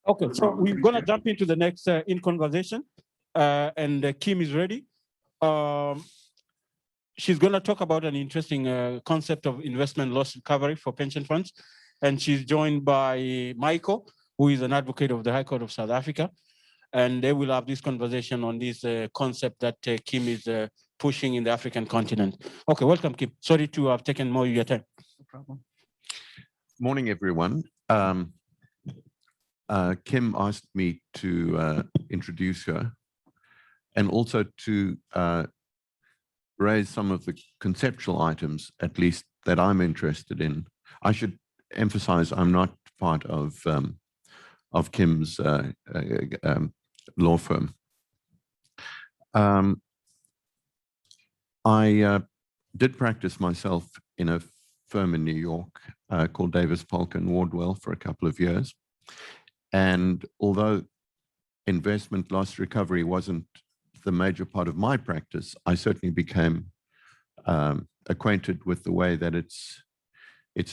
Okay, so we're going to jump into the next in conversation, and Kim is ready. She's going to talk about an interesting concept of investment loss recovery for pension funds, and she's joined by Michael, who is an advocate of the High Court of South Africa, and they will have this conversation on this concept that Kim is pushing in the African continent. Okay, welcome, Kim. Sorry to have taken more of your time. No problem. Morning, everyone. Kim asked me to introduce her and also to raise some of the conceptual items, at least that I'm interested in. I should emphasize I'm not part of Kim's law firm. I did practice myself in a firm in New York called Davis, Polk and Wardwell for a couple of years. And although investment loss recovery wasn't the major part of my practice, I certainly became acquainted with the way that it's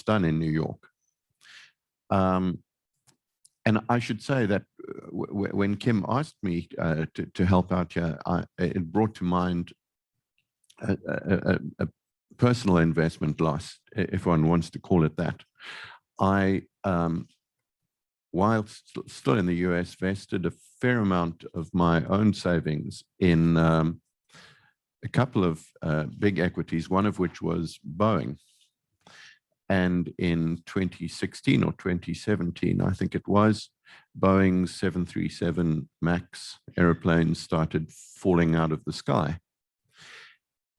done in New York. And I should say that when Kim asked me to help out here, it brought to mind a personal investment loss, if one wants to call it that. I, while still in the US, vested a fair amount of my own savings in a couple of big equities, one of which was Boeing. And in 2016 or 2017, I think it was, Boeing's 737 MAX airplanes started falling out of the sky.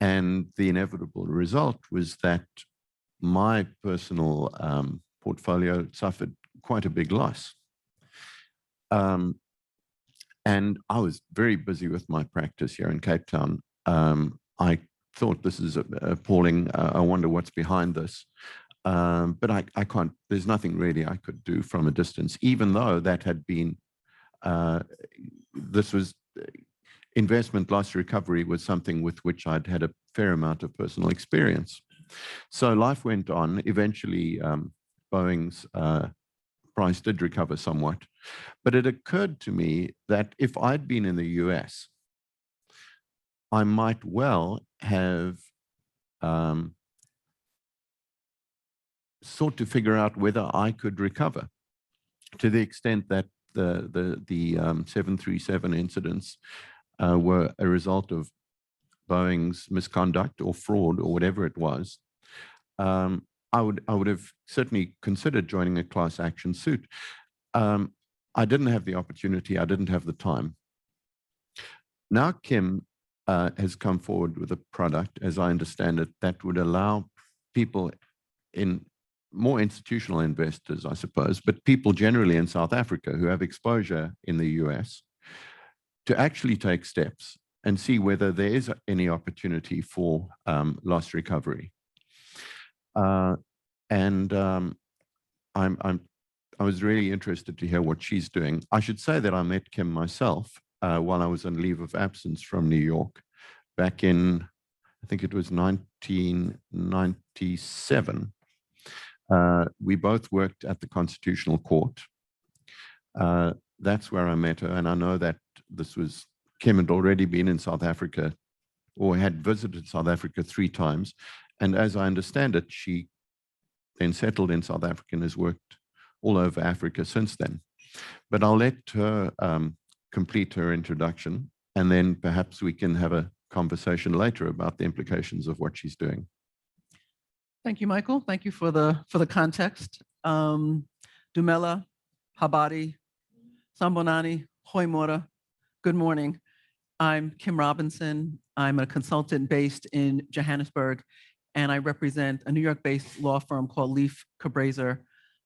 And the inevitable result was that my personal portfolio suffered quite a big loss. And I was very busy with my practice here in Cape Town. I thought, this is appalling. I wonder what's behind this. But I can't, there's nothing really I could do from a distance, even though that had been, this was, investment loss recovery was something with which I'd had a fair amount of personal experience. So life went on. Eventually, Boeing's price did recover somewhat. But it occurred to me that if I'd been in the US, I might well have sought to figure out whether I could recover, to the extent that the 737 incidents were a result of Boeing's misconduct or fraud or whatever it was. I would have certainly considered joining a class action suit. I didn't have the opportunity. I didn't have the time. Now Kim has come forward with a product, as I understand it, that would allow people in more institutional investors, I suppose, but people generally in South Africa who have exposure in the US to actually take steps and see whether there is any opportunity for loss recovery. I was really interested to hear what she's doing. I should say that I met Kim myself while I was on leave of absence from New York back in, I think it was 1997. We both worked at the Constitutional Court. That's where I met her, and I know that this was, Kim had already been in South Africa or had visited South Africa 3 times. And as I understand it, she then settled in South Africa and has worked all over Africa since then. But I'll let her complete her introduction, and then perhaps we can have a conversation later about the implications of what she's doing. Thank you, Michael. Thank you for the context. Dumela, Habari, Sambonani, Hoimora. Good morning. I'm Kim Robinson. I'm a consultant based in Johannesburg, and I represent a New York-based law firm called Lieff, Cabraser,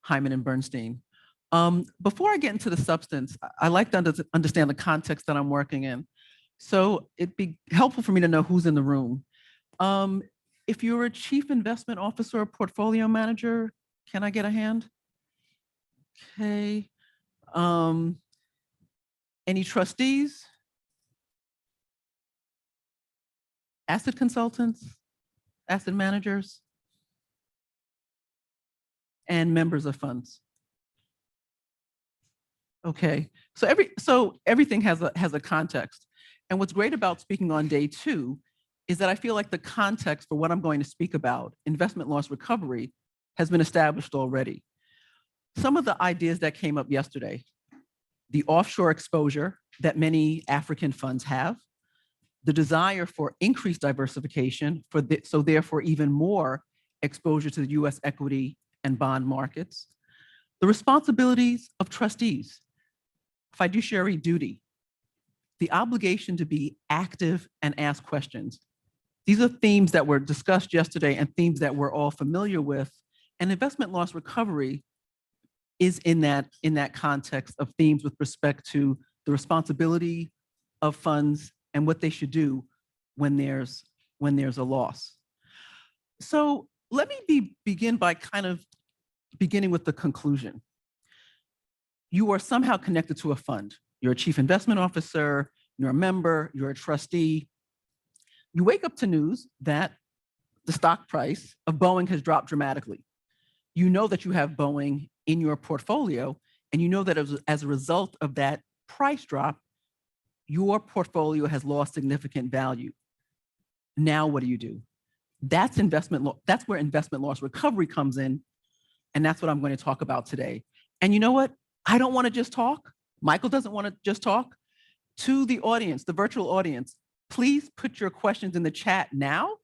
Heimann, and Bernstein. Before I get into the substance, I like to understand the context that I'm working in. So it'd be helpful for me to know who's in the room. If you're a chief investment officer or portfolio manager, can I get a hand? Okay. Any trustees? Asset consultants? Asset managers? And members of funds? Okay, so everything has a context. And what's great about speaking on day 2 is that I feel like the context for what I'm going to speak about, investment loss recovery, has been established already. Some of the ideas that came up yesterday, the offshore exposure that many African funds have, the desire for increased diversification, so therefore even more exposure to the US equity and bond markets, the responsibilities of trustees, fiduciary duty, the obligation to be active and ask questions. These are themes that were discussed yesterday and themes that we're all familiar with. And investment loss recovery is in that context of themes with respect to the responsibility of funds and what they should do when there's a loss. So let me begin by kind of beginning with the conclusion. You are somehow connected to a fund. You're a chief investment officer, you're a member, you're a trustee. You wake up to news that the stock price of Boeing has dropped dramatically. You know that you have Boeing in your portfolio, and you know that as a result of that price drop, your portfolio has lost significant value. Now what do? That's where investment loss recovery comes in, and that's what I'm going to talk about today. And you know what? I don't want to just talk. Michael doesn't want to just talk. To the audience, the virtual audience, please put your questions in the chat now,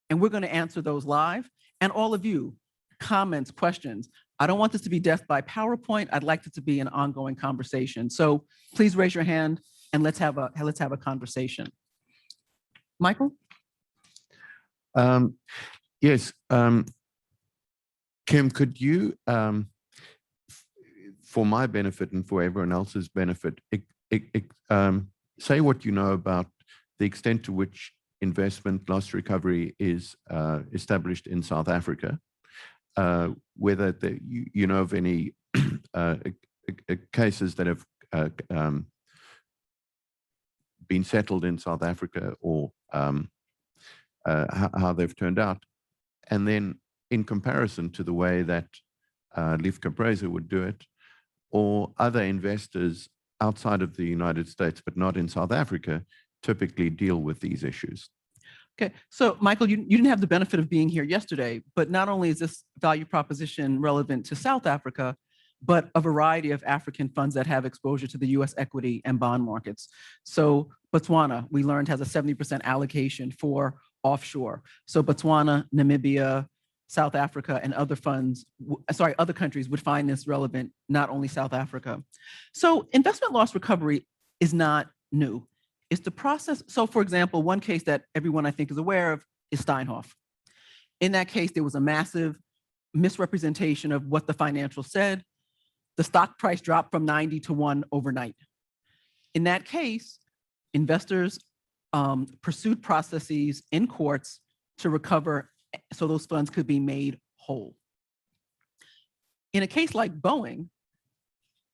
and we're going to answer those live. And all of you, comments, questions. I don't want this to be death by PowerPoint. I'd like it to be an ongoing conversation. So please raise your hand and let's have a conversation. Michael? Yes. Kim, could you, for my benefit and for everyone else's benefit, say what you know about the extent to which investment loss recovery is established in South Africa, whether you know of any cases that have been settled in South Africa, or how they've turned out, and then in comparison to the way that Lieff Cabraser would do it, or other investors outside of the United States, but not in South Africa, typically deal with these issues. Okay, so Michael, you didn't have the benefit of being here yesterday, but not only is this value proposition relevant to South Africa, but a variety of African funds that have exposure to the US equity and bond markets. So Botswana, we learned, has a 70% allocation for offshore. So Botswana, Namibia, South Africa, and other countries would find this relevant, not only South Africa. So investment loss recovery is not new. It's the process. So for example, one case that everyone I think is aware of is Steinhoff. In that case, there was a massive misrepresentation of what the financials said. The stock price dropped from 90 to 1 overnight. In that case, investors pursued processes in courts to recover so those funds could be made whole. In a case like Boeing,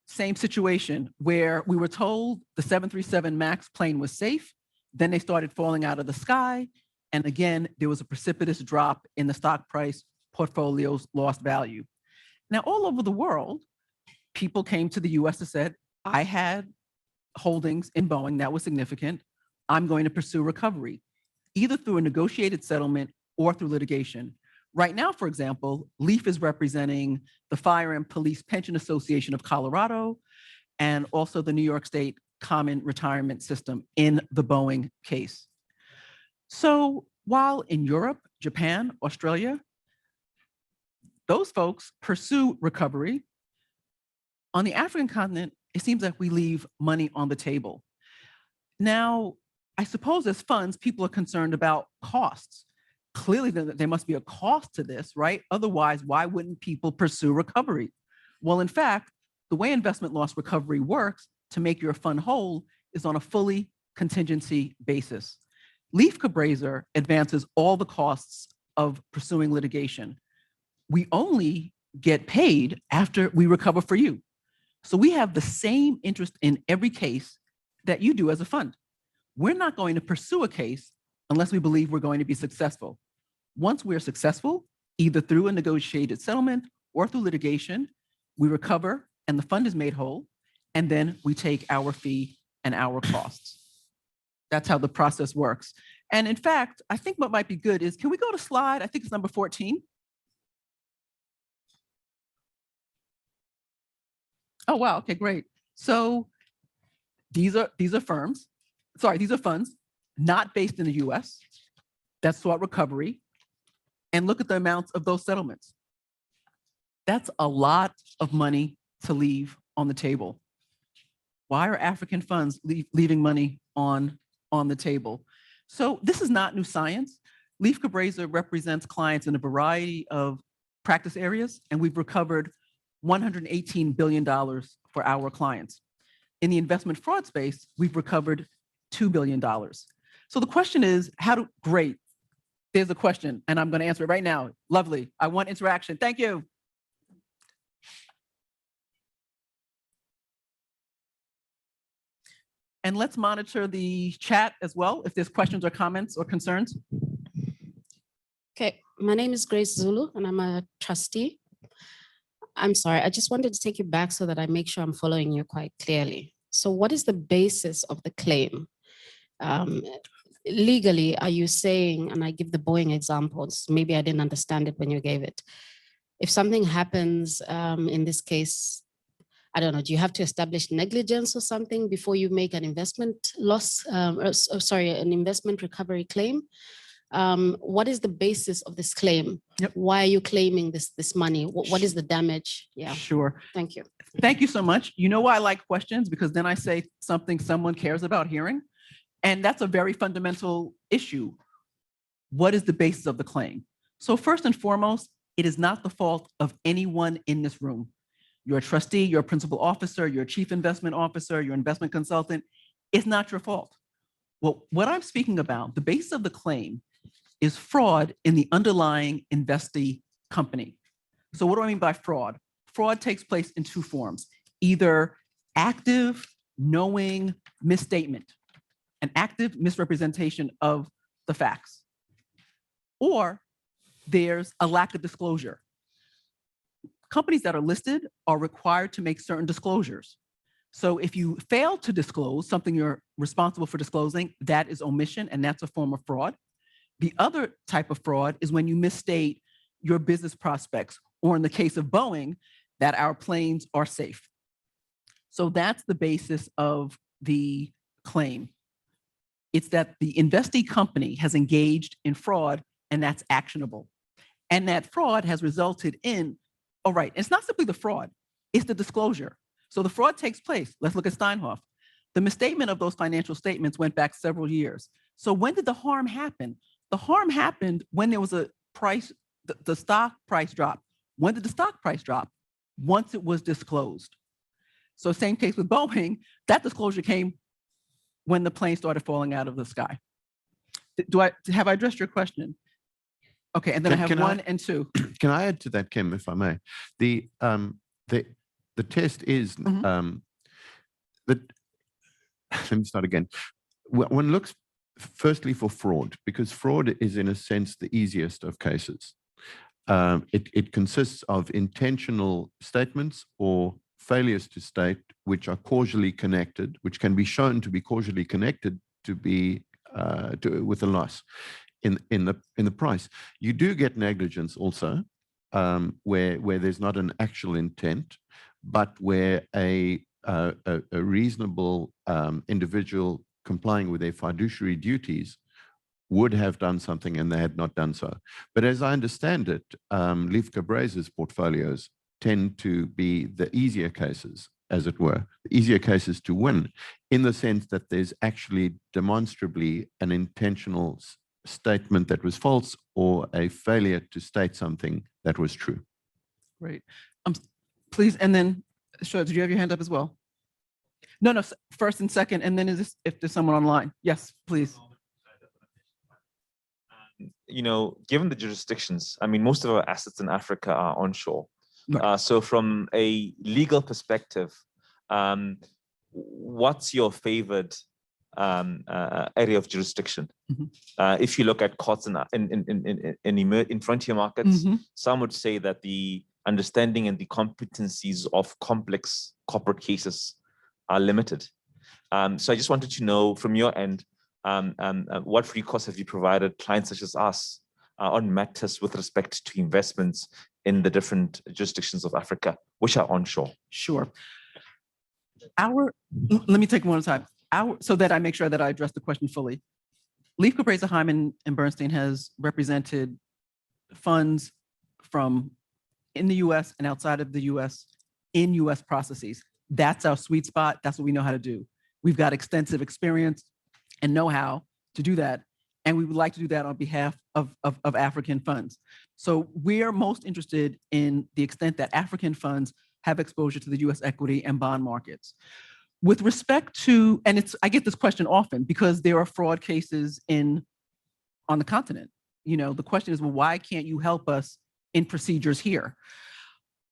same situation where we were told the 737 MAX plane was safe, then they started falling out of the sky, and again, there was a precipitous drop in the stock price, portfolios lost value. Now, all over the world, people came to the US and said, I had holdings in Boeing that was significant. I'm going to pursue recovery, either through a negotiated settlement or through litigation. Right now, for example, Lieff is representing the Fire and Police Pension Association of Colorado and also the New York State Common Retirement System in the Boeing case. So while in Europe, Japan, Australia, those folks pursue recovery, on the African continent, it seems like we leave money on the table. Now, I suppose as funds, people are concerned about costs. Clearly, there must be a cost to this, right? Otherwise, why wouldn't people pursue recovery? Well, in fact, the way investment loss recovery works to make your fund whole is on a fully contingency basis. Lieff Cabraser advances all the costs of pursuing litigation. We only get paid after we recover for you. So we have the same interest in every case that you do as a fund. We're not going to pursue a case unless we believe we're going to be successful. Once we're successful, either through a negotiated settlement or through litigation, we recover and the fund is made whole. and then we take our fee and our costs. That's how the process works. And in fact, I think what might be good is, can we go to slide, I think it's number 14. Oh, wow, okay, great. So these are firms, sorry, these are funds not based in the US that sought recovery, and look at the amounts of those settlements. That's a lot of money to leave on the table. Why are African funds leaving money on the table? So this is not new science. Lieff Cabraser represents clients in a variety of practice areas, and we've recovered $118 billion for our clients. In the investment fraud space, we've recovered $2 billion. So the question is, great, there's a question, and I'm gonna answer it right now. Lovely, I want interaction, thank you. And let's monitor the chat as well, if there's questions or comments or concerns. Okay, my name is Grace Zulu, and I'm a trustee. I'm sorry, I just wanted to take you back so that I make sure I'm following you quite clearly. So what is the basis of the claim? Legally, are you saying, and I give the Boeing examples, maybe I didn't understand it when you gave it. If something happens, in this case, I don't know, do you have to establish negligence or something before you make an investment loss, an investment recovery claim? What is the basis of this claim? Yep. Why are you claiming this money? What is the damage? Yeah. Sure. Thank you. Thank you so much. You know why I like questions? Because then I say something someone cares about hearing. And that's a very fundamental issue. What is the basis of the claim? So first and foremost, it is not the fault of anyone in this room. You're a trustee, you're a principal officer, you're a chief investment officer, you're an investment consultant. It's not your fault. Well, what I'm speaking about, the basis of the claim is fraud in the underlying investee company. So what do I mean by fraud? Fraud takes place in two forms, either active, knowing misstatement, an active misrepresentation of the facts, or there's a lack of disclosure. Companies that are listed are required to make certain disclosures. So if you fail to disclose something you're responsible for disclosing, that is omission, and that's a form of fraud. The other type of fraud is when you misstate your business prospects, or in the case of Boeing, that our planes are safe. So that's the basis of the claim. It's that the investee company has engaged in fraud, and that's actionable. And that fraud has resulted in, oh, right, it's not simply the fraud, it's the disclosure. So the fraud takes place. Let's look at Steinhoff. The misstatement of those financial statements went back several years. So when did the harm happen? The harm happened when there was a price, the stock price drop. When did the stock price drop? Once it was disclosed. So same case with Boeing, that disclosure came when the plane started falling out of the sky. Have I addressed your question? Okay, and then I have one and two. Can I add to that, Kim, if I may? The test is that, let me start again. One looks firstly for fraud, because fraud is in a sense the easiest of cases. It consists of intentional statements or failures to state which are causally connected, which can be shown to be causally connected to be with a loss in the price. You do get negligence also, where there's not an actual intent, but where a reasonable individual complying with their fiduciary duties would have done something and they had not done so. But as I understand it, Lieff Cabraser's portfolios tend to be the easier cases, as it were, the easier cases to win, in the sense that there's actually demonstrably an intentional statement that was false or a failure to state something that was true. Great. Please, and then, sure, did you have your hand up as well? No, first and second, and then if there's someone online. Yes, please. You know, given the jurisdictions, I mean, most of our assets in Africa are onshore. Right. So from a legal perspective, what's your favored area of jurisdiction? Mm-hmm. If you look at courts in frontier markets, Mm-hmm. some would say that the understanding and the competencies of complex corporate cases are limited. So I just wanted to know from your end, what free course have you provided clients such as us on matters with respect to investments in the different jurisdictions of Africa, which are onshore? Sure. Let me take one at a time. So that I make sure that I address the question fully. Lieff, Cabraser, Heimann, and Bernstein has represented funds from in the US and outside of the US in US processes. That's our sweet spot. That's what we know how to do. We've got extensive experience and know-how to do that. And we would like to do that on behalf of African funds. So we're most interested in the extent that African funds have exposure to the US equity and bond markets. With respect to, and I get this question often because there are fraud cases on the continent. You know, the question is, well, why can't you help us in procedures here?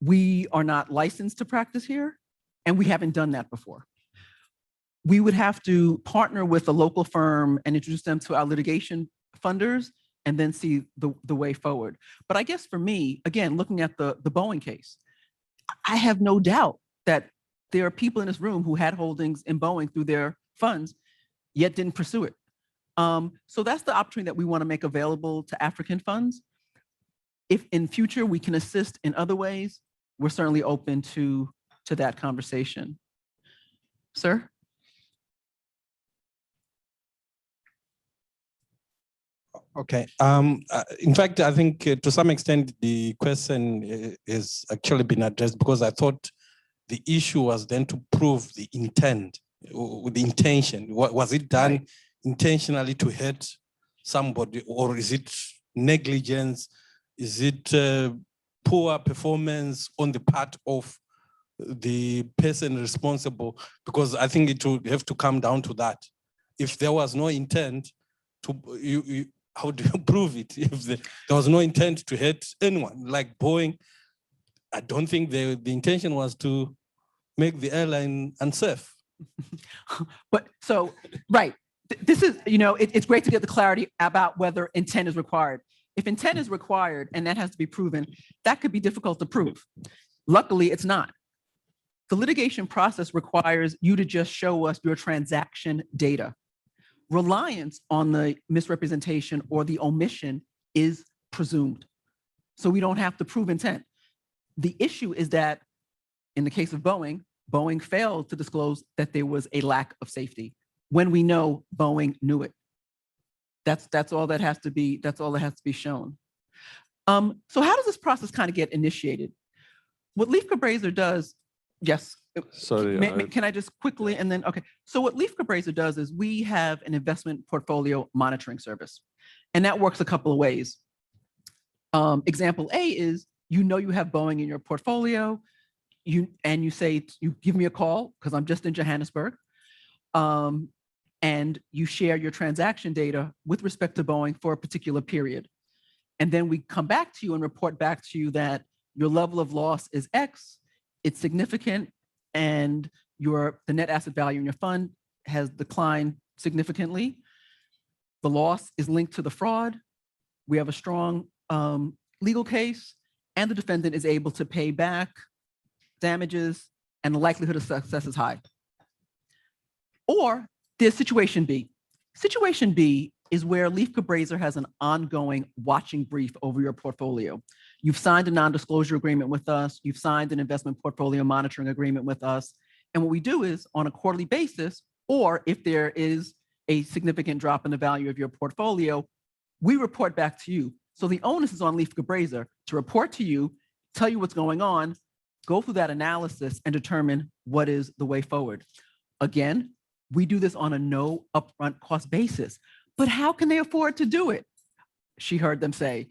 We are not licensed to practice here, and we haven't done that before. We would have to partner with a local firm and introduce them to our litigation funders and then see the way forward. But I guess for me, again, looking at the Boeing case, I have no doubt that there are people in this room who had holdings in Boeing through their funds, yet didn't pursue it. So that's the opportunity that we want to make available to African funds. If in future we can assist in other ways, we're certainly open to that conversation. Sir? Okay. In fact, I think to some extent the question has actually been addressed because I thought the issue was then to prove the intent, with the intention. Was it done intentionally to hurt somebody, or is it negligence? Is it poor performance on the part of the person responsible? Because I think it would have to come down to that. If there was no intent to, how do you prove it? If there was no intent to hurt anyone, like Boeing, I don't think the intention was to make the airline unsafe. But so, right, this is, you know, it's great to get the clarity about whether intent is required. If intent is required and that has to be proven, that could be difficult to prove. Luckily, it's not. The litigation process requires you to just show us your transaction data. Reliance on the misrepresentation or the omission is presumed. So we don't have to prove intent. The issue is that in the case of Boeing, Boeing failed to disclose that there was a lack of safety when we know Boeing knew it. That's all that has to be, that's all that has to be shown. So how does this process kind of get initiated? What Lieff Cabraser does, yes. Sorry. Can I just quickly, and then, okay. So what Lieff Cabraser does is we have an investment portfolio monitoring service, and that works a couple of ways. Example A is, you know you have Boeing in your portfolio, and you say, you give me a call, because I'm just in Johannesburg, and you share your transaction data with respect to Boeing for a particular period. And then we come back to you and report back to you that your level of loss is X, it's significant, and the net asset value in your fund has declined significantly. The loss is linked to the fraud. We have a strong legal case, and the defendant is able to pay back damages, and the likelihood of success is high. Or there's situation B. Situation B is where Lieff Cabraser has an ongoing watching brief over your portfolio. You've signed a non-disclosure agreement with us. You've signed an investment portfolio monitoring agreement with us. And what we do is, on a quarterly basis, or if there is a significant drop in the value of your portfolio, we report back to you. So the onus is on Lieff Cabraser to report to you, tell you what's going on, go through that analysis, and determine what is the way forward. Again, we do this on a no upfront cost basis. But how can they afford to do it? She heard them say,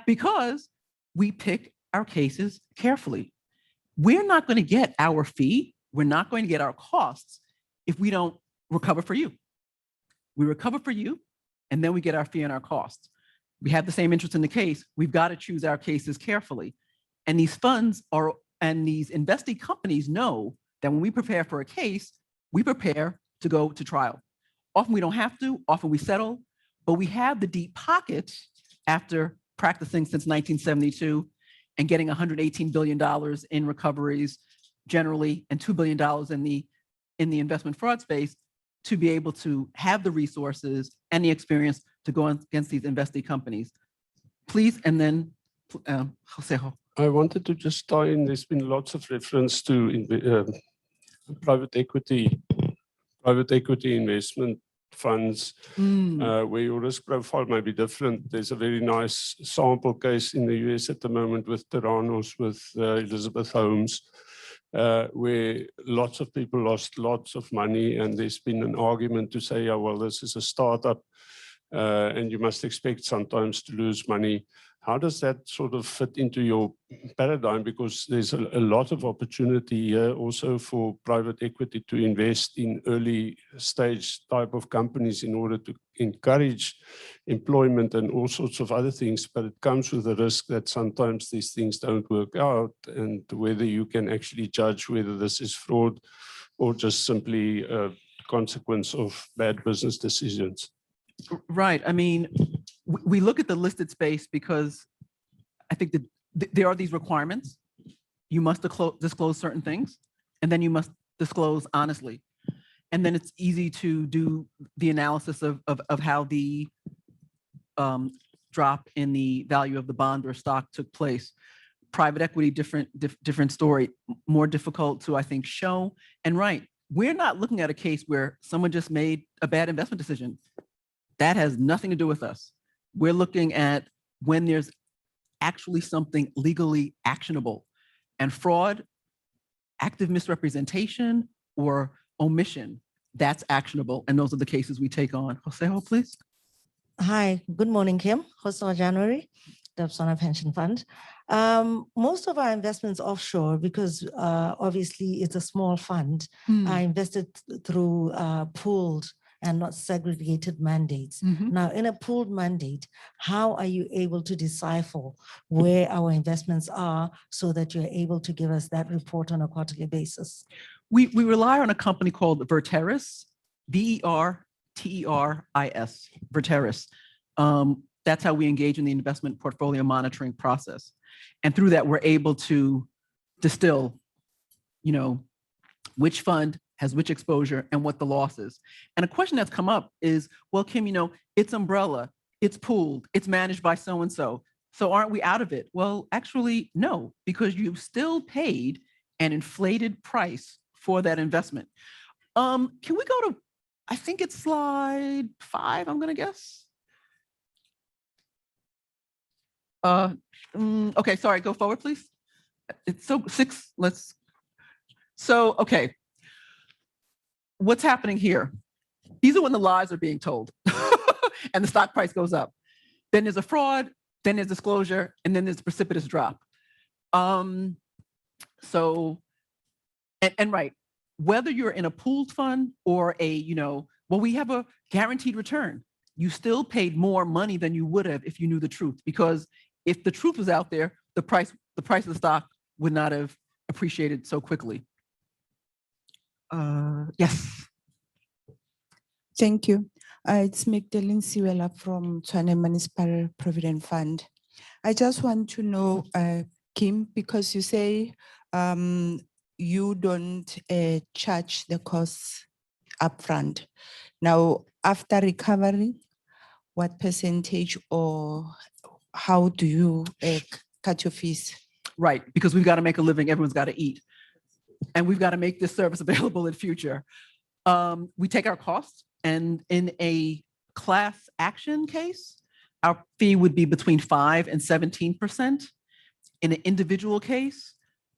because we pick our cases carefully. We're not going to get our fee, we're not going to get our costs if we don't recover for you. We recover for you, and then we get our fee and our costs. We have the same interest in the case. We've got to choose our cases carefully. And these funds and these investing companies know that when we prepare for a case, we prepare to go to trial. Often we don't have to, often we settle, but we have the deep pockets after practicing since 1972 and getting $118 billion in recoveries generally, and $2 billion in the investment fraud space to be able to have the resources and the experience to go against these investee companies. Please, and then Jose. I wanted to just tie in, there's been lots of reference to private equity investment funds where your risk profile may be different. There's a very nice sample case in the US at the moment with Terranos, with Elizabeth Holmes, where lots of people lost lots of money, and there's been an argument to say, oh, well, this is a startup and you must expect sometimes to lose money. How does that sort of fit into your paradigm? Because there's a lot of opportunity here also for private equity to invest in early stage type of companies in order to encourage employment and all sorts of other things. But it comes with the risk that sometimes these things don't work out, and whether you can actually judge whether this is fraud or just simply a consequence of bad business decisions. Right. I mean, we look at the listed space because I think that there are these requirements. You must disclose certain things, and then you must disclose honestly. And then it's easy to do the analysis of how the drop in the value of the bond or stock took place. Private equity, different story, more difficult to, I think, show. And right, we're not looking at a case where someone just made a bad investment decision. That has nothing to do with us. We're looking at when there's actually something legally actionable, and fraud, active misrepresentation, or omission, that's actionable. And those are the cases we take on. Jose, please. Hi, good morning, Kim. Jose January, the Botswana Pension Fund. Most of our investments offshore, because obviously it's a small fund, are invested through pooled and not segregated mandates. Now, in a pooled mandate, how are you able to decipher where our investments are so that you're able to give us that report on a quarterly basis? We rely on a company called Verteris, Verteris, Verteris. That's how we engage in the investment portfolio monitoring process. And through that, we're able to distill, which fund has which exposure and what the loss is. And a question that's come up is, well, Kim, it's umbrella, it's pooled, it's managed by so-and-so. So aren't we out of it? Well, actually, no, because you've still paid an inflated price for that investment. Can we go to, I think it's slide 5, I'm gonna guess. Okay, sorry, go forward, please. It's so 6, okay. What's happening here? These are when the lies are being told and the stock price goes up. Then there's a fraud, then there's disclosure, and then there's a precipitous drop. Right, whether you're in a pooled fund or we have a guaranteed return. You still paid more money than you would have if you knew the truth, because if the truth was out there, the price of the stock would not have appreciated so quickly. Yes. Thank you. It's Magdalene Siwela from Tshwane Municipal Provident Fund. I just want to know, Kim, because you say you don't charge the costs upfront. Now, after recovery, what percentage or how do you cut your fees? Right, because we've got to make a living, everyone's got to eat. And we've got to make this service available in future. We take our costs, and in a class action case, our fee would be between 5% and 17%. In an individual case,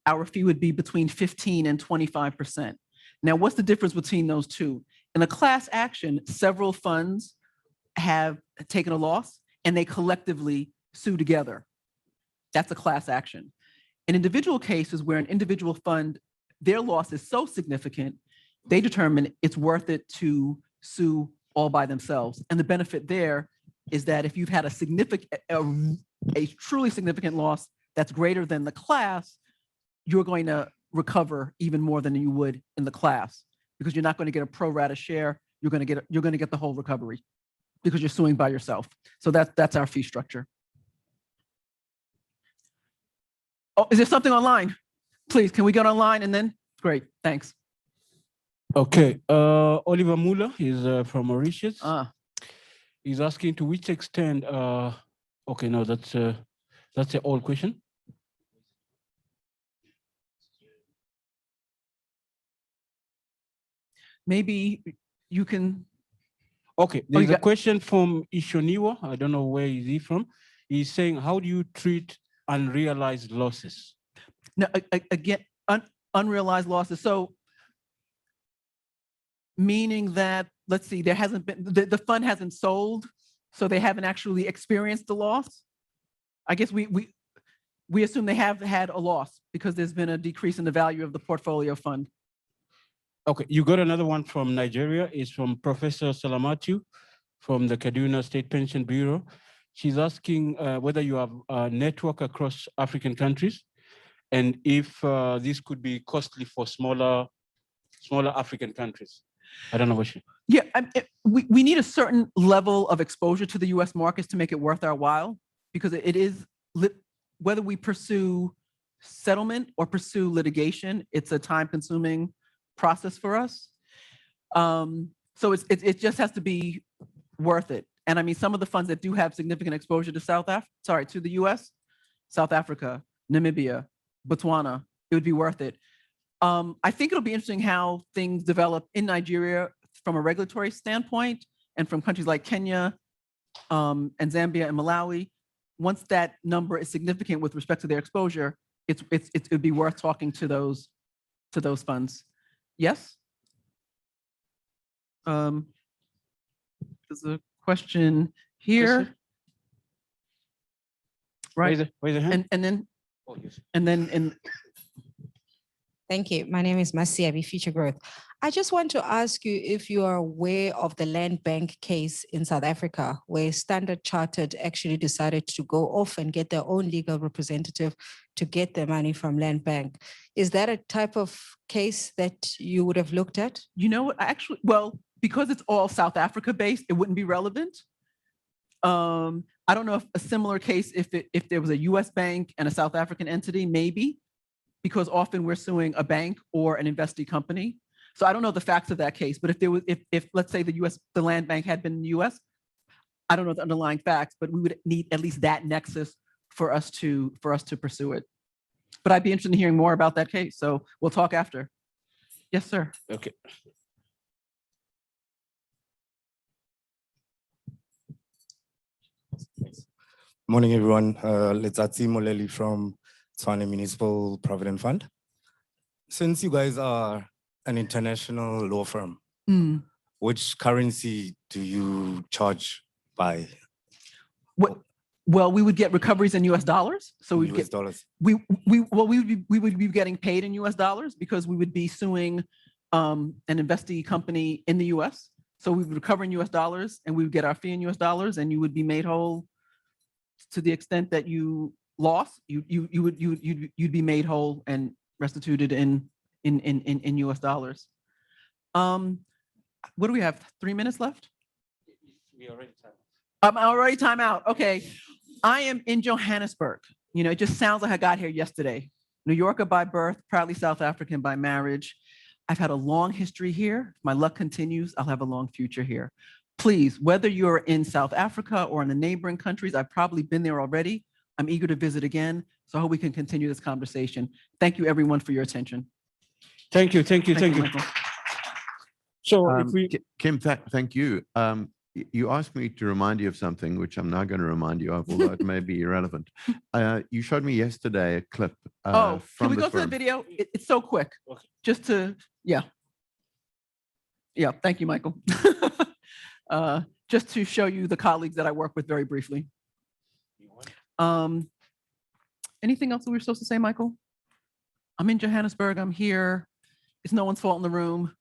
our fee would be between 15% and 25%. Now, what's the difference between those two? In a class action, several funds have taken a loss and they collectively sue together. That's a class action. In individual cases where an individual fund, their loss is so significant, they determine it's worth it to sue all by themselves. And the benefit there is that if you've had a truly significant loss that's greater than the class, you're going to recover even more than you would in the class, because you're not going to get a pro rata share. You're going to get the whole recovery because you're suing by yourself. So that's our fee structure. Oh, is there something online? Please, can we get online and then? Great, thanks. Okay, Oliver Muller is from Mauritius. He's asking to which extent, okay, no, that's an old question. Maybe you can. Okay, there's a question from Ishoniwa. I don't know where is he from. He's saying, how do you treat unrealized losses? No, again, unrealized losses. So meaning that, let's see, there hasn't been, the fund hasn't sold, so they haven't actually experienced the loss. I guess we assume they have had a loss because there's been a decrease in the value of the portfolio fund. Okay, you got another one from Nigeria. It's from Professor Salamatu from the Kaduna State Pension Bureau. She's asking whether you have a network across African countries and if this could be costly for smaller African countries. I don't know what she. Yeah, we need a certain level of exposure to the US markets to make it worth our while, because it is, whether we pursue settlement or pursue litigation, it's a time-consuming process for us. So it just has to be worth it. And I mean, some of the funds that do have significant exposure to to the US, South Africa, Namibia, Botswana, it would be worth it. I think it'll be interesting how things develop in Nigeria from a regulatory standpoint and from countries like Kenya and Zambia and Malawi. Once that number is significant with respect to their exposure, it would be worth talking to those funds. Yes? There's a question here. Right. Raise a hand. And then, oh, yes. And then in. Thank you. My name is Masiabi, Future Growth. I just want to ask you if you are aware of the Land Bank case in South Africa, where Standard Chartered actually decided to go off and get their own legal representative to get their money from Land Bank. Is that a type of case that you would have looked at? You know what, actually, well, because it's all South Africa based, it wouldn't be relevant. I don't know if a similar case, if there was a US bank and a South African entity, maybe, because often we're suing a bank or an investee company. So I don't know the facts of that case, but if there was, if let's say the Land Bank had been in the US, I don't know the underlying facts, but we would need at least that nexus for us to pursue it. But I'd be interested in hearing more about that case. So we'll talk after. Yes, sir. Okay. Morning, everyone. Letsatsi Moleli from Tshwane Municipal Provident Fund. Since you guys are an international law firm, which currency do you charge by? Well, we would get recoveries in US dollars. So we'd get dollars. We would be getting paid in US dollars because we would be suing an investee company in the US. So we would recover in US dollars and we would get our fee in US dollars, and you would be made whole to the extent that you lost. You'd be made whole and restituted in US dollars. What do we have? 3 minutes left? We already time. I'm already time out. Okay. I am in Johannesburg. You know, it just sounds like I got here yesterday. New Yorker by birth, proudly South African by marriage. I've had a long history here. If my luck continues, I'll have a long future here. Please, whether you're in South Africa or in the neighboring countries, I've probably been there already. I'm eager to visit again. So I hope we can continue this conversation. Thank you everyone for your attention. Thank you. Michael. So if we... Kim, thank you. You asked me to remind you of something, which I'm now going to remind you of, although it may be irrelevant. You showed me yesterday a clip. Can we from go to the video? It's so quick. Okay. Just to, yeah. Thank you, Michael. Just to show you the colleagues that I work with very briefly. Anything else that we were supposed to say, Michael? I'm in Johannesburg. I'm here. It's no one's fault in the room.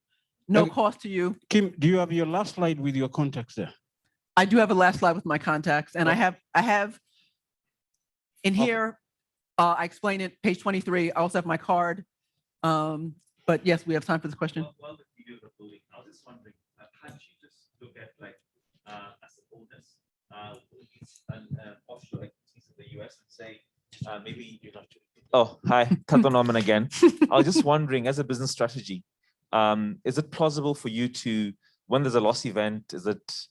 No cost to you. Kim, do you have your last slide with your contacts there? I do have a last slide with my contacts, and Okay. I have in here, I explain it, page 23. I also have my card. But yes, we have time for this question. While the videos are building, I was just wondering, can't you just look at like as a bonus, offshore equities in the US and say maybe you'd like to. Oh, hi, Tato Norman again. I was just wondering, as a business strategy, is it plausible for you to, when there's a loss event, is it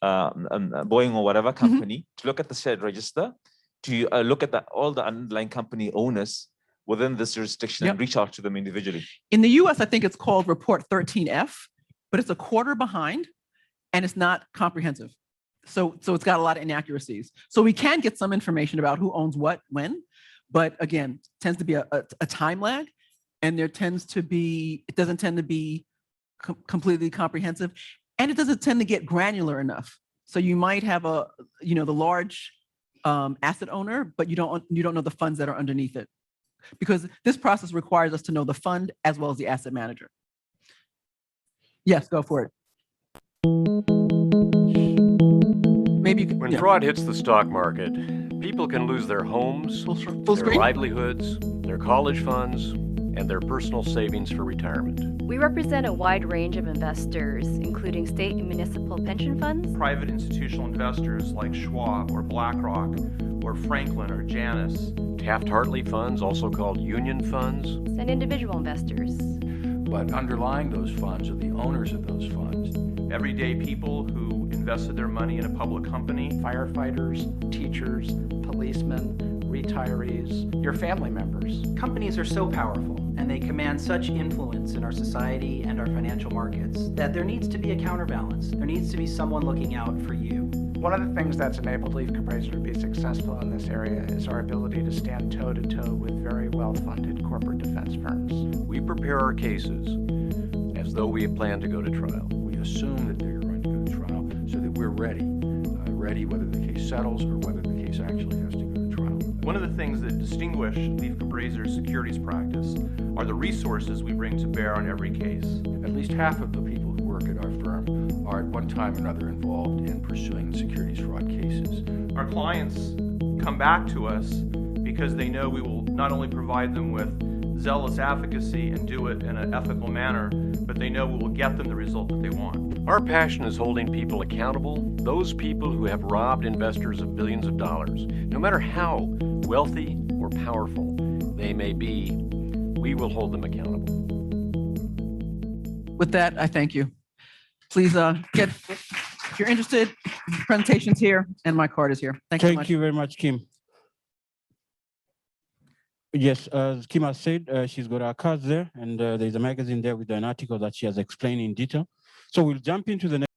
Boeing or whatever company, to look at the shared register, to look at all the underlying company owners within this jurisdiction and reach out to them individually? In the US, I think it's called Report 13F, but it's a quarter behind and it's not comprehensive. So it's got a lot of inaccuracies. So we can get some information about who owns what, when, but again, tends to be a time lag, and there tends to be, it doesn't tend to be completely comprehensive, and it doesn't tend to get granular enough. So you might have the large asset owner, but you don't know the funds that are underneath it, because this process requires us to know the fund as well as the asset manager. Yes, go for it. Maybe you can, when fraud hits the stock market, people can lose their homes, their livelihoods, their college funds, and their personal savings for retirement. We represent a wide range of investors, including state and municipal pension funds, private institutional investors like Schwab or BlackRock or Franklin or Janus, Taft-Hartley funds, also called union funds, and individual investors. But underlying those funds are the owners of those funds. Everyday people who invested their money in a public company. Firefighters, teachers, policemen, retirees, your family members. Companies are so powerful and they command such influence in our society and our financial markets that there needs to be a counterbalance. There needs to be someone looking out for you. One of the things that's enabled Lieff Cabraser to be successful in this area is our ability to stand toe-to-toe with very well-funded corporate defense firms. We prepare our cases as though we plan to go to trial. We assume that they're going to go to trial so that we're ready whether the case settles or whether the case actually has to go to trial. One of the things that distinguish Lieff Cabraser's securities practice are the resources we bring to bear on every case. At least half of the people who work at our firm are at one time or another involved in pursuing securities fraud cases. Our clients come back to us because they know we will not only provide them with zealous advocacy and do it in an ethical manner, but they know we will get them the result that they want. Our passion is holding people accountable, those people who have robbed investors of billions of dollars. No matter how wealthy or powerful they may be, we will hold them accountable. With that, I thank you. Please if you're interested, presentation's here and my card is here. Thank you so much. Thank you very much, Kim. Yes, as Kim has said, she's got our cards there, and there's a magazine there with an article that she has explained in detail. So we'll jump into the next.